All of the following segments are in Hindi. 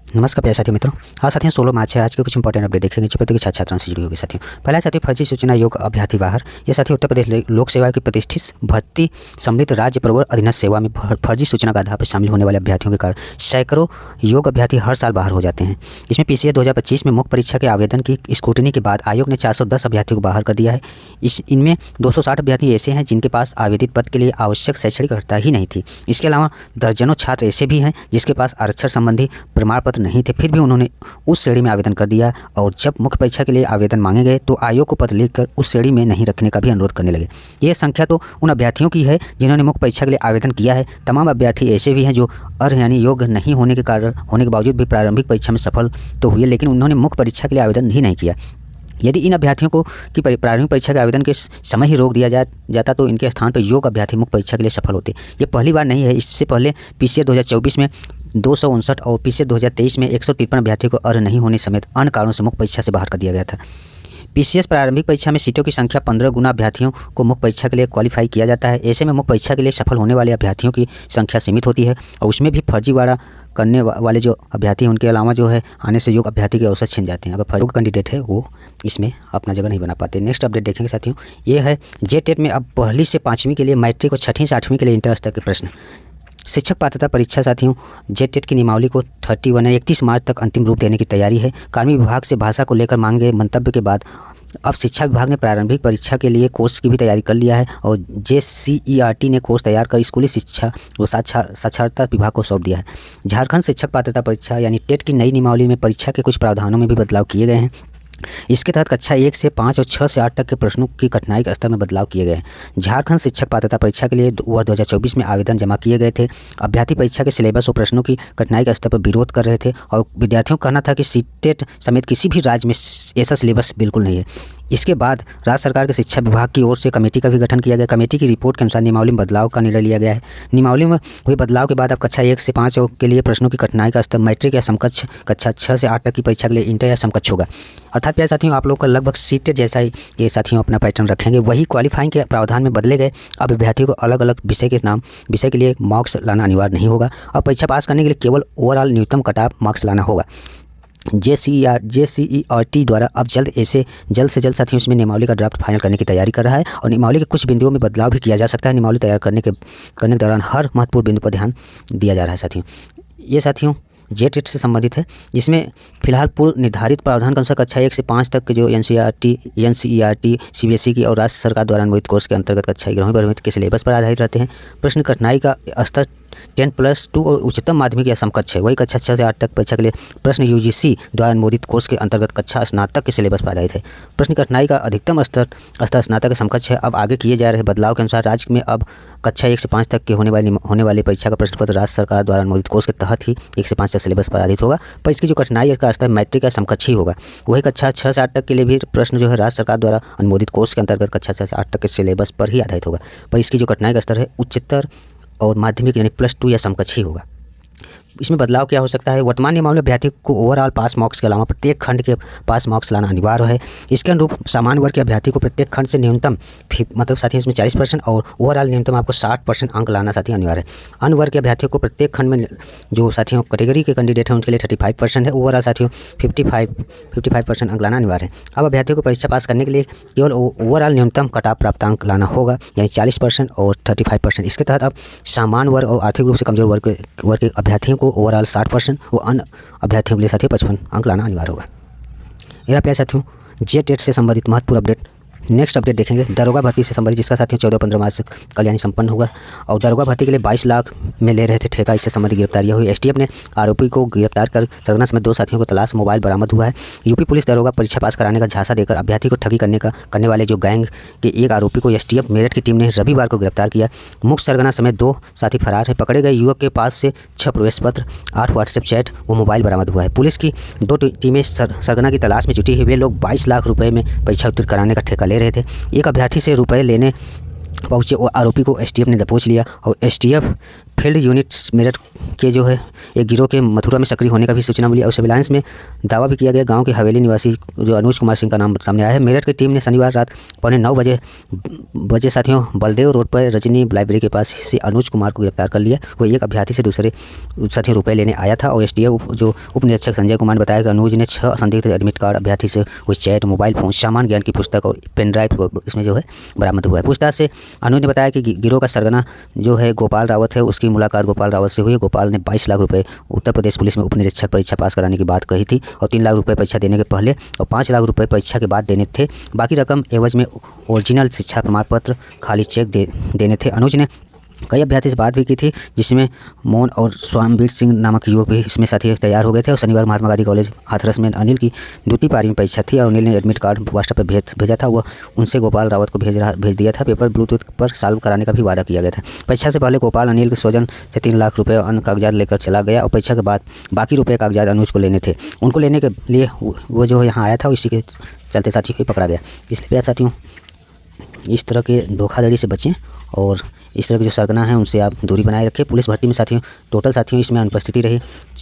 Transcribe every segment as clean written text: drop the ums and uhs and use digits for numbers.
नमस्कार प्यारे साथियों मित्रों। आज साथियों 16 मार्च है। आज के कुछ इंपॉर्टेंट अपडेट देखेंगे जो प्रतियोगी छात्र छात्राओं से जुड़ी होगी साथियों। पहला साथियों फर्जी सूचना योग अभ्यर्थी बाहर। ये साथियों उत्तर प्रदेश लोक सेवा की प्रतिष्ठित भर्ती सम्मिलित राज्य प्रवर अधीनस्थ सेवा में फर्जी सूचना का आधार पर शामिल होने वाले अभ्यर्थियों के कारण सैकड़ों योग अभ्यर्थी हर साल बाहर हो जाते हैं। इसमें PCS 2025 में मुख्य परीक्षा के आवेदन की स्क्रूटनी के बाद आयोग ने 410 अभ्यर्थियों को बाहर कर दिया है। इनमें 260 अभ्यर्थी ऐसे हैं जिनके पास आवेदित पद के लिए आवश्यक शैक्षणिक अर्हता ही नहीं थी। इसके अलावा दर्जनों छात्र ऐसे भी हैं जिसके पास आरक्षण संबंधी प्रमाण पत्र नहीं थे, फिर भी उन्होंने उस श्रेणी में आवेदन कर दिया और जब मुख्य परीक्षा के लिए आवेदन मांगे गए तो आयोग को पत्र लिखकर उस श्रेणी में नहीं रखने का भी अनुरोध करने लगे। ये संख्या तो उन अभ्यर्थियों की है जिन्होंने मुख्य परीक्षा के लिए आवेदन किया है। तमाम अभ्यर्थी ऐसे भी हैं जो अर्ह यानी योग्य नहीं होने के बावजूद भी प्रारंभिक परीक्षा में सफल तो हुए, लेकिन उन्होंने मुख्य परीक्षा के लिए आवेदन ही नहीं किया। यदि इन अभ्यर्थियों को कि प्रारंभिक परीक्षा के आवेदन के समय ही रोक दिया जाता तो इनके स्थान पर योग्य अभ्यर्थी मुख्य परीक्षा के लिए सफल होते। ये पहली बार नहीं है। इससे पहले PCS 2024 में 259 और PCS 2023 में 153 अभ्यर्थियों को अर्ह नहीं होने समेत अन्य कारणों से मुख्य परीक्षा से बाहर कर दिया गया था। PCS प्रारंभिक परीक्षा में सीटों की संख्या 15 गुना अभ्यर्थियों को मुख्य परीक्षा के लिए क्वालिफाई किया जाता है। ऐसे में मुख्य परीक्षा के लिए सफल होने वाले अभ्यर्थियों की संख्या सीमित होती है और उसमें भी फर्जीवाड़ा करने वाले जो अभ्यर्थी हैं उनके अलावा जो है आने से योग्य अभ्यर्थी के अवसर छिन जाते हैं। अगर फर्जी कैंडिडेट है वो इसमें अपना जगह नहीं बना पाते। नेक्स्ट अपडेट देखेंगे साथियों, ये है JTET में अब पहली से 5वीं के लिए मैट्रिक और 6वीं से 8वीं के लिए इंटर स्तर के प्रश्न। शिक्षक पात्रता परीक्षा साथियों JTET की नियमावली को 31 मार्च तक अंतिम रूप देने की तैयारी है। कार्मिक विभाग से भाषा को लेकर मांगे मंतव्य के बाद अब शिक्षा विभाग ने प्रारंभिक परीक्षा के लिए कोर्स की भी तैयारी कर लिया है और JCERT ने कोर्स तैयार कर स्कूली शिक्षा व साक्षरता विभाग को सौंप दिया है। झारखंड शिक्षक पात्रता परीक्षा यानी TET की नई नियमावली में परीक्षा के कुछ प्रावधानों में भी बदलाव किए गए हैं। इसके तहत कक्षा 1 से 5 और 6 से 8 तक के प्रश्नों की कठिनाई के स्तर में बदलाव किए गए हैं। झारखंड शिक्षक पात्रता परीक्षा के लिए वर्ष 2024 में आवेदन जमा किए गए थे। अभ्यर्थी परीक्षा के सिलेबस और प्रश्नों की कठिनाई के स्तर पर विरोध कर रहे थे और विद्यार्थियों का कहना था कि CTET समेत किसी भी राज्य में ऐसा सिलेबस बिल्कुल नहीं है। इसके बाद राज्य सरकार के शिक्षा विभाग की ओर से कमेटी का भी गठन किया गया। कमेटी की रिपोर्ट के अनुसार नियमावली में बदलाव का निर्णय लिया गया है। नियमावली में हुए बदलाव के बाद अब कक्षा 1 से 5 के लिए प्रश्नों की कठिनाई का स्तर मैट्रिक या समकक्ष, कक्षा 6 से 8 तक की परीक्षा के लिए इंटर या समकक्ष होगा। अर्थात प्यारे साथियों आप लोग का लगभग CTET जैसा ही ये साथियों अपना पैटर्न रखेंगे। वही क्वालिफाइंग के प्रावधान में बदले गए। अब अभ्यर्थियों को अलग अलग विषय के लिए मार्क्स लाना अनिवार्य नहीं होगा। अब परीक्षा पास करने के लिए केवल ओवरऑल न्यूनतम कट ऑफ मार्क्स लाना होगा। JCERT द्वारा अब जल्द से जल्द साथियों इसमें नियमावली का ड्राफ्ट फाइनल करने की तैयारी कर रहा है और नियमावली के कुछ बिंदुओं में बदलाव भी किया जा सकता है। नियमावली तैयार करने के दौरान हर महत्वपूर्ण बिंदु पर ध्यान दिया जा रहा है साथियों। ये साथियों JTET से संबंधित है, जिसमें फिलहाल पूर्व निर्धारित प्रावधान के अनुसार कक्षा 1 से 5 तक के जो NCERT CBSE की और राज्य सरकार द्वारा अनुमोदित कोर्स के अंतर्गत कक्षा 11वीं के सिलेबस पर आधारित रहते हैं। प्रश्न कठिनाई का स्तर 10+2 और उच्चतम माध्यमिक या समकक्ष है। वही कक्षा 6 से 8 तक परीक्षा के लिए प्रश्न UGC द्वारा अनुमोदित कोर्स के अंतर्गत कक्षा स्नातक के सिलेबस पर आधारित है। प्रश्न कठिनाई का अधिकतम स्तर स्नातक के समकक्ष है। अब आगे किए जा रहे बदलाव के अनुसार राज्य में अब कक्षा 1 से 5 तक के होने वाली परीक्षा का प्रश्न पत्र राज्य सरकार द्वारा अनुमोदित कोर्स के तहत ही 1 से 5 तक सिलेबस पर आधारित होगा, पर इसकी जो कठिनाई का स्तर मैट्रिक या समकक्ष ही होगा। वही कक्षा 6 से 8 तक के लिए भी प्रश्न जो है राज्य सरकार द्वारा अनुमोदित कोर्स के अंतर्गत कक्षा 6 से 8 तक के सिलेबस पर ही आधारित होगा, पर इसकी जो कठिनाई का स्तर है उच्चतर और माध्यमिक यानी +2 या समकक्ष ही होगा। इसमें बदलाव क्या हो सकता है? वर्तमान नियमावली में अभ्यर्थी को ओवरऑल पास मार्क्स के अलावा प्रत्येक खंड के पास मार्क्स लाना अनिवार्य है। इसके अनुरूप सामान्य वर्ग के अभ्यर्थी को प्रत्येक खंड से न्यूनतम मतलब साथियों इसमें 40% और ओवरऑल न्यूनतम आपको 60% अंक लाना साथियों अनिवार्य है। अन्य वर्ग के अभ्यर्थियों को प्रत्येक खंड में जो साथियों कैटेगरी के कैंडिडेट हैं उनके लिए 35% है। ओवरऑल साथियों 55% अंक लाना अनिवार्य है। अब अभ्यर्थियों को परीक्षा पास करने के लिए केवल ओवरऑल न्यूनतम कट ऑफ प्राप्तांक लाना होगा, यानी 40% और 35%। इसके तहत अब सामान्य वर्ग और आर्थिक रूप से कमजोर वर्ग के अभ्यर्थियों को ओवरऑल 60% वो अन्य अभ्यर्थियों के लिए साथियों 55 अंक लाना अनिवार्य होगा। मेरा प्यारे साथियों JTET से संबंधित महत्वपूर्ण अपडेट। नेक्स्ट अपडेट देखेंगे दरोगा भर्ती से संबंधित, जिसका साथियों 14-15 मार्च से कल यानी संपन्न होगा और दरोगा भर्ती के लिए 22 लाख में ले रहे थे ठेका। इससे संबंधित गिरफ्तारियां हुई। STF ने आरोपी को गिरफ्तार कर सरगना समेत 2 साथियों को तलाश मोबाइल बरामद हुआ है। यूपी पुलिस दरोगा परीक्षा पास कराने का झांसा देकर अभ्यर्थी को ठगी करने वाले जो गैंग के एक आरोपी को STF मेरठ की टीम ने रविवार को गिरफ्तार किया। मुख्य सरगना समेत 2 साथी फरार है। पकड़े गए युवक के पास से 6 प्रवेश पत्र, 8 WhatsApp चैट व मोबाइल बरामद हुआ है। पुलिस की 2 टीमें सरगना की तलाश में जुटी है। वे लोग 22 लाख रुपये में परीक्षा उत्तीर्ण कराने का ठेका ले रहे थे। एक अभ्यर्थी से रुपए लेने पहुंचे और आरोपी को STF ने दबोच लिया और STF फील्ड यूनिट्स मेरठ के जो है एक गिरोह के मथुरा में सक्रिय होने का भी सूचना मिली और सर्विलांस में दावा भी किया गया। गांव के हवेली निवासी जो अनुज कुमार सिंह का नाम सामने आया है। मेरठ की टीम ने शनिवार रात 9:15 बजे साथियों बलदेव रोड पर रजनी लाइब्रेरी के पास से अनुज कुमार को गिरफ्तार कर लिया। वो एक अभ्यर्थी से दूसरे साथियों रुपए लेने आया था और एसडीएफ जो उप निरीक्षक संजय कुमार ने बताया कि अनुज ने 6 संदिग्ध एडमिट कार्ड अभ्यर्थी से कुछ चैट, मोबाइल फोन, सामान्य ज्ञान की पुस्तक और पेन ड्राइव इसमें जो है बरामद हुआ है। पूछताछ से अनुज ने बताया कि गिरोह का सरगना जो है गोपाल रावत है, उसकी मुलाकात गोपाल रावत से हुई। गोपाल ने 22 लाख रुपए उत्तर प्रदेश पुलिस में उप निरीक्षक परीक्षा पास कराने की बात कही थी और 3 लाख रुपए परीक्षा देने के पहले और 5 लाख रुपए परीक्षा के बाद देने थे। बाकी रकम एवज में ओरिजिनल शिक्षा प्रमाण पत्र, खाली चेक देने थे। अनुज ने कई अभ्यर्थी से बात भी की थी जिसमें मोहन और स्वामवीर सिंह नामक युवक भी इसमें साथी तैयार हो गए थे। और शनिवार महात्मा गांधी कॉलेज हाथरस में अनिल की द्वितीय पारी में परीक्षा थी और अनिल ने एडमिट कार्ड व्हाट्सएप पर भेजा था। वह उनसे गोपाल रावत को भेज दिया था। पेपर ब्लूटूथ पर सॉल्व कराने का भी वादा किया गया था। परीक्षा से पहले गोपाल अनिल के स्वजन से 3 लाख रुपये अन्य कागजात लेकर चला गया और परीक्षा के बाद बाकी रुपये कागजात अनुज को लेने थे। उनको लेने के लिए वो जो यहाँ आया था इसी के चलते साथियों को पकड़ा गया। इसलिए साथियों इस तरह के धोखाधड़ी से बचें और इस तरह के जो सरगना है उनसे आप दूरी बनाए रखें। पुलिस भर्ती में साथियों टोटल साथियों इसमें अनुपस्थिति रही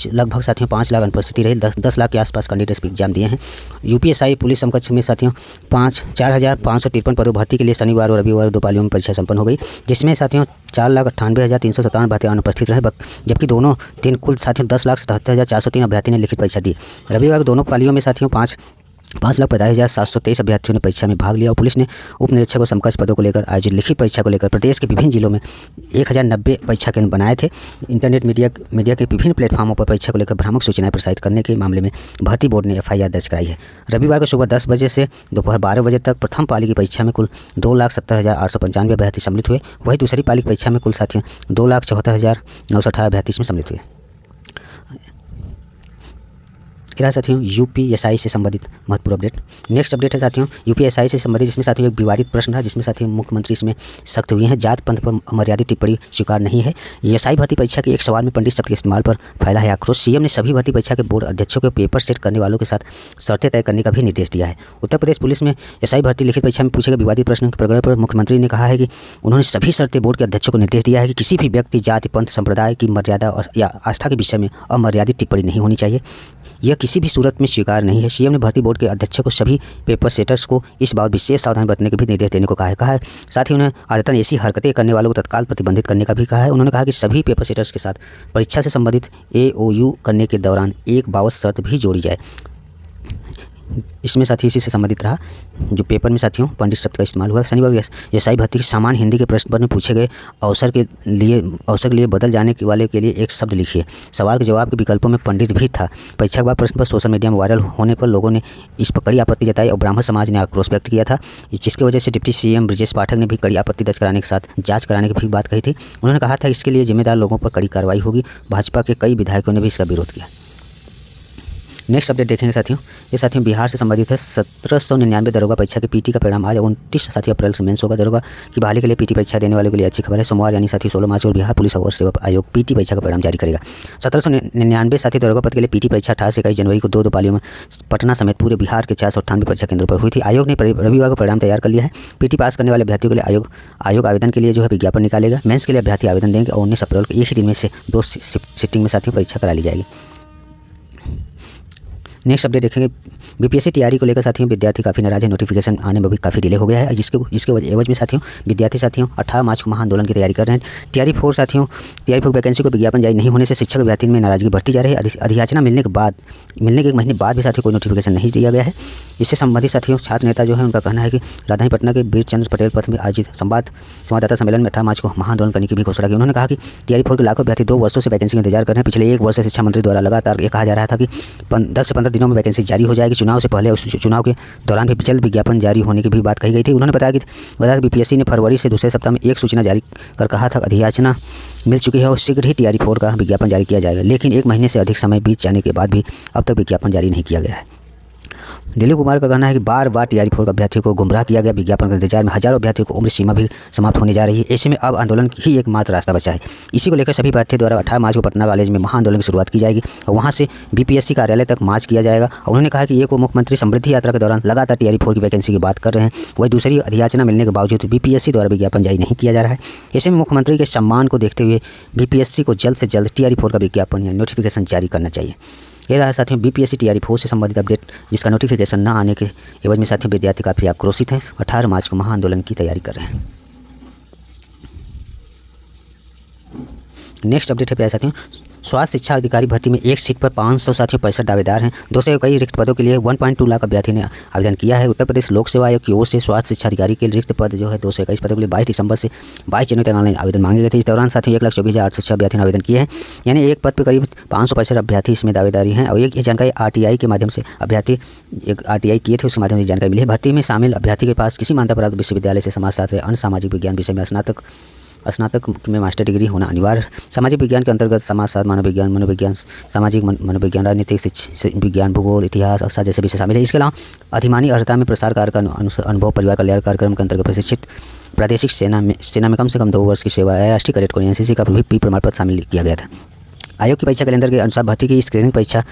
लगभग साथियों 5 लाख अनुपस्थिति रही। 10 लाख के आसपास कैंडिडेट्स एग्जाम दिए हैं। यूपीएसआई पुलिस समकक्ष में साथियों 4,553 पदों भर्ती के लिए शनिवार और रविवार 2 पालियों में परीक्षा संपन्न हो गई, जिसमें साथियों 4,98,357 भर्ती अनुपस्थित रहे, जबकि दोनों दिन कुल साथियों 10,77,403 अभ्यर्थी ने लिखित परीक्षा दी। रविवार दोनों पालियों में साथियों 5,45,723 अभ्यर्थियों ने परीक्षा में भाग लिया और पुलिस ने उप निरीक्षक और समकक्ष पदों को लेकर आयोजित लिखित परीक्षा को लेकर प्रदेश के विभिन्न जिलों में 1090 परीक्षा केंद्र बनाए थे। इंटरनेट मीडिया के विभिन्न प्लेटफॉर्मों पर परीक्षा को लेकर भ्रामक सूचनाएं प्रसारित करने के मामले में भर्ती बोर्ड ने FIR दर्ज कराई है। रविवार को सुबह 10 बजे से दोपहर 12 बजे तक प्रथम पाली की परीक्षा में कुल 2,70,895 अभ्यर्थी सम्मिलित हुए। वहीं दूसरी पाली की परीक्षा में कुल साथियों 2,74,918 अभ्यर्थी इसमें सम्मिलित हुए। फिर साथियों यूपीएसआई से संबंधित महत्वपूर्ण अपडेट। नेक्स्ट अपडेट है साथियों यूपीएसआई से संबंधित, जिसमें साथियों एक विवादित प्रश्न है जिसमें साथियों मुख्यमंत्री इसमें सख्त हुए हैं। जात पंथ पर अमर्यादित टिप्पणी स्वीकार नहीं है। एएसआई भर्ती परीक्षा के एक सवाल में पंडित शब्द के इस्तेमाल पर फैला है आक्रोश। सीएम ने सभी भर्ती परीक्षा के बोर्ड अध्यक्षों को पेपर सेट करने वालों के साथ शर्तें तय करने का भी निर्देश दिया है। उत्तर प्रदेश पुलिस में एएसआई भर्ती लिखित परीक्षा में पूछे गए विवादित प्रश्न के प्रकरण पर मुख्यमंत्री ने कहा है कि उन्होंने सभी शर्तें बोर्ड के अध्यक्षों को निर्देश दिया है कि किसी भी व्यक्ति जाति, पंथ, संप्रदाय की मर्यादा या आस्था के विषय में अमर्यादित टिप्पणी नहीं होनी चाहिए। यह किसी भी सूरत में स्वीकार नहीं है। सीएम ने भर्ती बोर्ड के अध्यक्षों को सभी पेपर सेटर्स को इस बात विशेष सावधानी बरतने के भी निर्देश देने को कहा है। साथ ही उन्होंने आदतन ऐसी हरकतें करने वालों को तत्काल प्रतिबंधित करने का भी कहा है। उन्होंने कहा कि सभी पेपर सेटर्स के साथ परीक्षा से संबंधित AOU करने के दौरान एक बाबत शर्त भी जोड़ी जाए। इसमें साथियों इसी से संबंधित रहा जो पेपर में साथियों पंडित शब्द का इस्तेमाल हुआ। शनिवार एएसआई भर्ती की सामान्य हिंदी के प्रश्न पर में पूछे गए अवसर के लिए बदल जाने वाले के लिए एक शब्द लिखिए। सवाल के जवाब के विकल्पों में पंडित भी था। परीक्षा के बाद प्रश्न पर सोशल मीडिया में वायरल होने पर लोगों ने इस पर कड़ी आपत्ति जताई और ब्राह्मण समाज ने आक्रोश व्यक्त किया था, जिसकी वजह से डिप्टी सीएम ब्रजेश पाठक ने भी कड़ी आपत्ति दर्ज कराने के साथ जाँच कराने की भी बात कही थी। उन्होंने कहा था इसके लिए जिम्मेदार लोगों पर कड़ी कार्रवाई होगी। भाजपा के कई विधायकों ने भी इसका विरोध किया। नेक्स्ट अपडेट देखेंगे साथियों, ये साथियों बिहार से संबंधित है। 1799 दरोगा परीक्षा के पीटी का परिणाम आज 29 साथियों अप्रैल से मेंस होगा। दरोगा की बहाली के लिए पीटी परीक्षा देने वालों के लिए अच्छी खबर है। सोमवार यानी साथियों 16 मार्च को बिहार पुलिस और सेवा आयोग पीटी परीक्षा का परिणाम जारी करेगा। 1799 साथी दरोगा पद के लिए पीटी परीक्षा 18 से 21 जनवरी को 2 पालियों में पटना समेत पूरे बिहार के 498 परीक्षा केंद्रों पर हुई थी। आयोग ने रविवार को परिणाम तैयार कर लिया है। पीटी पास करने वाले अभ्यर्थियों के लिए आयोग आवेदन के लिए जो है विज्ञापन निकालेगा। मेंस के लिए अभ्यर्थी आवेदन देंगे और 19 अप्रैल को एक ही दिन में से 2 शिफ्टिंग में साथियों परीक्षा करा ली जाएगी। नेक्स्ट अपडेट देखेंगे बीपीएससी टीआरई को लेकर साथियों विद्यार्थी काफ़ी नाराज है। नोटिफिकेशन आने में भी काफ़ी डिले हो गया है, जिसके एवज में साथियों विद्यार्थी साथियों 18 मार्च को महाआंदोलन की तैयारी कर रहे हैं। टीआरई 4 साथियों वैकेंसी को विज्ञापन जारी नहीं होने से शिक्षक विद्यार्थी में नाराजगी बढ़ती जा रही है। अधियाचना मिलने के 1 महीने बाद भी साथियों कोई नोटिफिकेशन नहीं दिया गया है। इससे संबंधित साथियों छात्र नेता जो है उनका कहना है कि राजधानी पटना के वीर चंद्र पटेल पथ में आयोजित संवाददाता सम्मेलन में 18 मार्च को महाआंदोलन करने की भी घोषणा की। उन्होंने कहा कि टीआरई 4 के लाखों अभ्यर्थी 2 वर्षों से वैकेंसी का इंतजार कर रहे हैं। पिछले 1 वर्ष से शिक्षा मंत्री द्वारा लगातार ये कहा जा रहा था कि 10 से 15 दिनों में वैकेंसी जारी हो जाएगी। चुनाव से पहले चुनाव के दौरान भी जल्द विज्ञापन जारी होने की भी बात कही गई थी। उन्होंने बताया कि बीपीएससी ने फरवरी से दूसरे सप्ताह में एक सूचना जारी कर कहा था अधियाचना मिल चुकी है और शीघ्र ही टीआरई 4 का विज्ञापन जारी किया जाएगा, लेकिन 1 महीने से अधिक समय बीत जाने के बाद भी अब तक विज्ञापन जारी नहीं किया गया है। दिलीप कुमार का कहना है कि बार बार टीआरई 4 अभ्यर्थियों को गुमराह किया गया। विज्ञापन के इंतजार में हजारों अभ्यर्थियों को उम्र सीमा भी समाप्त होने जा रही है। ऐसे में अब आंदोलन ही एकमात्र रास्ता बचा है। इसी को लेकर सभी प्रार्थियों द्वारा 18 मार्च को पटना कॉलेज में महाआंदोलन की शुरुआत की जाएगी और वहां से बीपीएससी कार्यालय तक मार्च किया जाएगा। और उन्होंने कहा कि एक वो मुख्यमंत्री समृद्धि यात्रा के दौरान लगातार टीआरई 4 की वैकेंसी की बात कर रहे हैं, वही दूसरी अधियाचना मिलने के बावजूद बीपीएससी द्वारा विज्ञापन जारी नहीं किया जा रहा है। ऐसे में मुख्यमंत्री के सम्मान को देखते हुए बीपीएससी को जल्द से जल्द टीआरई 4 का विज्ञापन या नोटिफिकेशन जारी करना चाहिए। ये रहा साथियों बीपीएससी टीआरई 4 से संबंधित अपडेट, जिसका नोटिफिकेशन न आने के एवज में साथियों विद्यार्थी काफ़ी आक्रोशित हैं और 18 मार्च को महाआंदोलन की तैयारी कर रहे हैं। नेक्स्ट अपडेट है प्यारे साथियों, स्वास्थ्य शिक्षा अधिकारी भर्ती में एक सीट पर 500 साथियों 65 दावेदार हैं। 200 कई रिक्त पदों के लिए 1.2 लाख अभ्यर्थी ने आवेदन किया है। उत्तर प्रदेश लोक सेवा आयोग की ओर से स्वास्थ्य शिक्षा अधिकारी के रिक्त पद जो है 221 पदों के लिए 22 दिसंबर से 22 जनवरी तक ऑनलाइन आवेदन मांगे गए थे। इस दौरान साथियों 1,24,806 अभ्यर्थी ने आवेदन किए हैं, यानी एक पद पर करीब 565 अभ्यर्थी इसमें दावेदारी हैं। और ये जानकारी आरटीआई के माध्यम से अभ्यर्थी एक आरटीआई किए थे, उसके माध्यम से जानकारी मिली है। भर्ती में शामिल अभ्यर्थी के पास किसी मान्यता प्राप्त विश्वविद्यालय से समाजशास्त्र अन्य सामाजिक विज्ञान विषय में स्नातक में मास्टर डिग्री होना अनिवार्य है। सामाजिक विज्ञान के अंतर्गत समाजशास्त्र, मानव विज्ञान, मनोविज्ञान, सामाजिक मनोविज्ञान, राजनीतिक विज्ञान, भूगोल, इतिहास, अर्थशास्त्र जैसे विषय शामिल है। इसके अलावा अधिमानी अर्हता में प्रसार कार्य का अनुभव, परिवार कल्याण कार्यक्रम के अंतर्गत प्रशिक्षित, प्रादेशिक सेना में कम से कम 2 वर्ष की सेवा है, राष्ट्रीय कैडेट को एनसीसी का भी प्रमाण पत्र शामिल किया गया था। आयोग की परीक्षा कैलेंडर के अनुसार भर्ती की स्क्रीनिंग परीक्षा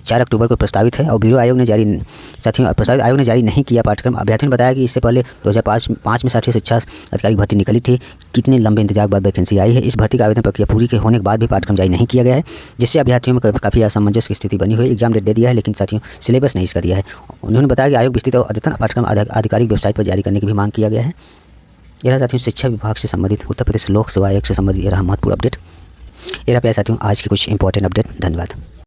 4 अक्टूबर को प्रस्तावित है और ब्यूरो आयोग ने जारी नहीं किया पाठ्यक्रम। अभ्यर्थियों ने बताया कि इससे पहले 2005 में साथियों शिक्षा अधिकारी भर्ती निकली थी। कितने लंबे इंतजार के बाद वैकेंसी आई है। इस भर्ती का आवेदन प्रक्रिया पूरी के होने के बाद भी पाठ्यक्रम जारी नहीं किया गया है, जिससे अभ्यर्थियों में काफ़ी असमंजस की स्थिति बनी हुई है। एग्जाम डेट दे दिया है लेकिन साथियों सिलेबस नहीं इसका दिया है। उन्होंने बताया कि आयोग विस्तृत और अद्यतन पाठ्यक्रम आधिकारिक वेबसाइट पर जारी करने की भी मांग किया गया है। यह साथियों शिक्षा विभाग से संबंधित उत्तर प्रदेश लोक सेवा आयोग से संबंधित यह महत्वपूर्ण अपडेट। ये रहा प्यारे साथियों आज के कुछ इंपॉर्टेंट अपडेट। धन्यवाद।